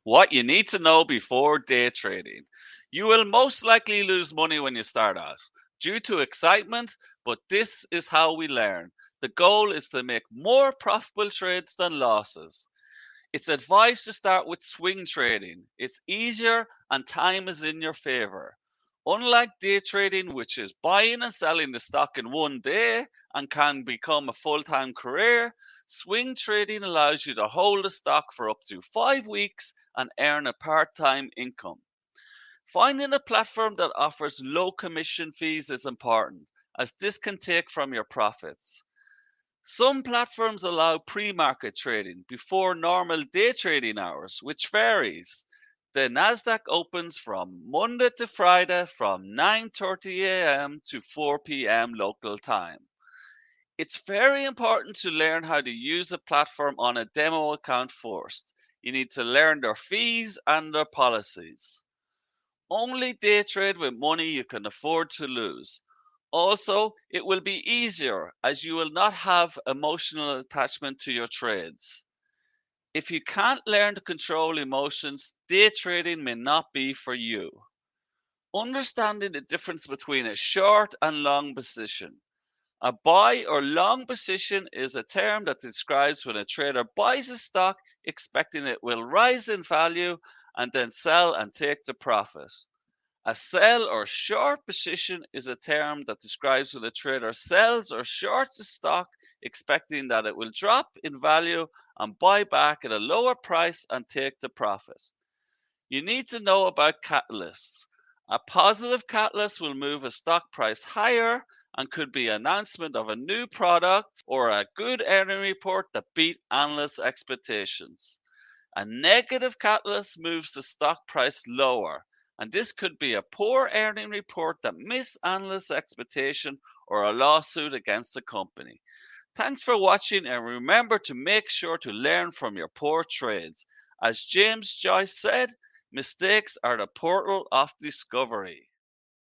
What you need to know before day trading. You will most likely lose money when you start out due to excitement, but this is how we learn. The goal is to make more profitable trades than losses. It's advised to start with swing trading. It's easier and time is in your favor. Unlike day trading, which is buying and selling the stock in one day and can become a full time career, swing trading allows you to hold a stock for up to 5 weeks and earn a part time income. Finding a platform that offers low commission fees is important, as this can take from your profits. Some platforms allow pre-market trading before normal day trading hours, which varies. The Nasdaq opens from Monday to Friday from 9:30 a.m. to 4 p.m. local time. It's very important to learn how to use a platform on a demo account first. You need to learn their fees and their policies. Only day trade with money you can afford to lose. Also, it will be easier as you will not have emotional attachment to your trades. If you can't learn to control emotions, day trading may not be for you. Understanding the difference between a short and long position. A buy or long position is a term that describes when a trader buys a stock expecting it will rise in value and then sell and take the profit. A sell or short position is a term that describes when a trader sells or shorts a stock expecting that it will drop in value and buy back at a lower price and take the profit. You need to know about catalysts. A positive catalyst will move a stock price higher and could be announcement of a new product or a good earning report that beat analysts' expectations. A negative catalyst moves the stock price lower, and this could be a poor earning report that missed analysts' expectation or a lawsuit against the company. Thanks for watching, and remember to make sure to learn from your poor trades. As James Joyce said, mistakes are the portal of discovery.